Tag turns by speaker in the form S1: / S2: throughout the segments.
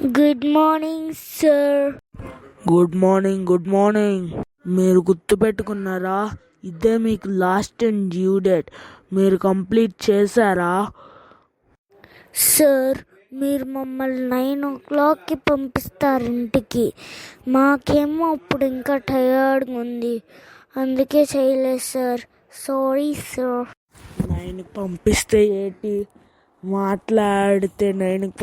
S1: Good morning sir.
S2: Good morning. మీరు గుర్తుపెట్టుకున్నారా? ఇదే మీకు లాస్ట్ అండ్ డ్యూ డేట్. మీరు కంప్లీట్ చేశారా?
S1: సార్, మీరు మమ్మల్ని 9 o'clockకి పంపిస్తారు ఇంటికి. మాకేమో అప్పుడు ఇంకా టయర్డ్గా ఉంది, అందుకే చేయలేదు సార్. Sorry sir.
S2: 9కి పంపిస్తే ఏంటి మాట్లాడితే? 9కి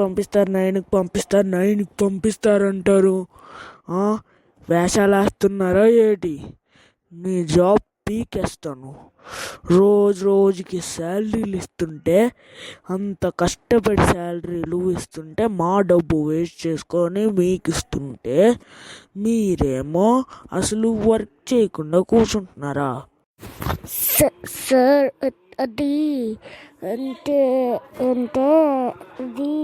S2: పంపిస్తారు అంటారు. వేషాలు వేస్తున్నారా ఏంటి? నీ జాబ్ పీకేస్తాను. రోజుకి శాలరీలు ఇస్తుంటే, అంత కష్టపడి శాలరీలు ఇస్తుంటే మా డబ్బు వేస్ట్ చేసుకొని మీకు ఇస్తుంటే మీరేమో అసలు వర్క్ చేయకుండా కూర్చుంటున్నారా?
S1: సార్, అది అంటే అది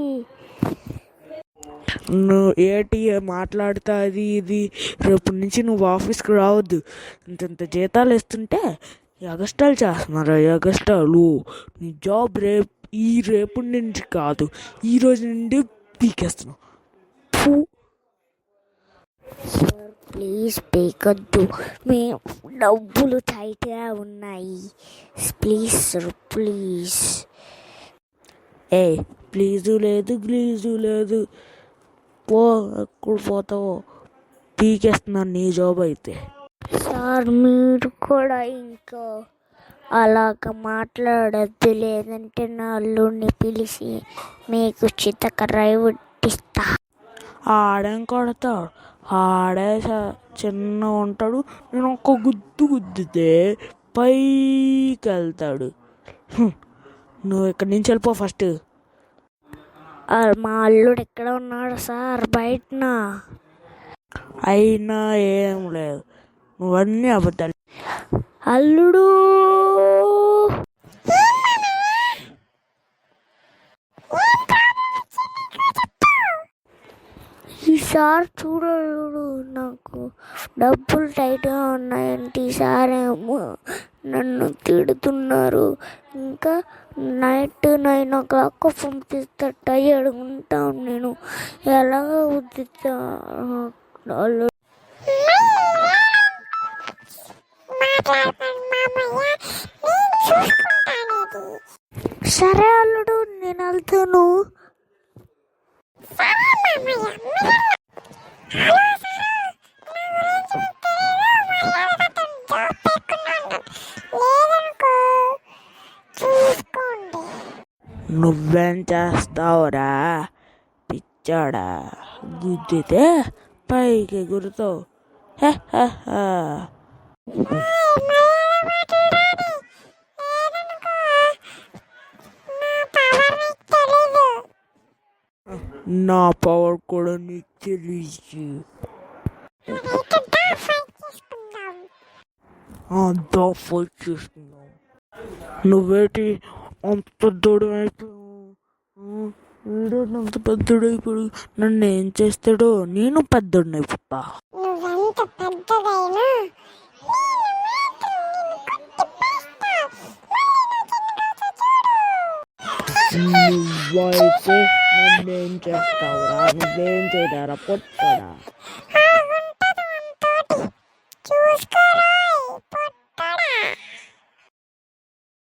S2: నువ్వు ఏంటి మాట్లాడుతా అది ఇది? రేపటి నుంచి నువ్వు ఆఫీస్కి రావద్దు. ఇంత జీతాలు ఇస్తుంటే ఎగస్టాలు చేస్తున్నారు. ఎగస్టాలు. నీ జాబ్ రేపటి నుంచి కాదు, ఈ రోజు నుండి పీకేస్తున్నావు.
S1: Sir, please పీకొద్దు. మీ డబ్బులు టైట్గా ఉన్నాయి. Please sir, please.
S2: ప్లీజు లేదు, గ్లీజు లేదు. పో, ఎక్కడ పోతావో. పీకేస్తున్నాను నీ జాబ్ అయితే.
S1: సార్, మీరు కూడా ఇంకా అలాగ మాట్లాడద్దు, లేదంటే నా అల్లుడిని పిలిచి మీకు చితకరాయి వడ్డిస్తా.
S2: ఆడేం కొడతాడు? ఆడే చిన్న ఉంటాడు. నేను ఒక్క గుద్దితే పైకి వెళ్తాడు. నువ్వు ఇక్కడి నుంచి వెళ్ళిపో ఫస్ట్.
S1: మా అల్లుడు ఎక్కడ ఉన్నాడు సార్? బయటనా?
S2: అయినా ఏం లేదు, నువ్వన్నీ అబద్ధాలు.
S1: అల్లుడు, ఈసారి చూడల్లుడు, నాకు డబ్బులు టైట్గా ఉన్నాయంటే ఈసారి ఏమో నన్ను తిడుతున్నారు. ఇంకా నైట్ 9 o'clock పంపిస్తే టైర్డ్ ఉంటాను నేను. ఎలాగ ఉద్దిస్తా అల్లుడు? సరే అల్లుడు, నేను వెళ్తాను.
S2: నువ్వేం చేస్తావురా పిచ్చాడా? గుద్దితే పైకి ఎగురుతావు. నా పవర్ కూడా నీకు తెలియదు. అంతా ఫైట్ చేసుకున్నావు. నువ్వేటి అంత పెద్దోడు అయిపోయావు? వీడంత పెద్దోడు అయిపోయాడు. నన్ను ఏం చేస్తాడో? నేను పెద్దోడిని అయిపోతా. నువ్వైతే నన్నేం చేస్తావురా? నువ్వేం చేయడారా పొట్టడా?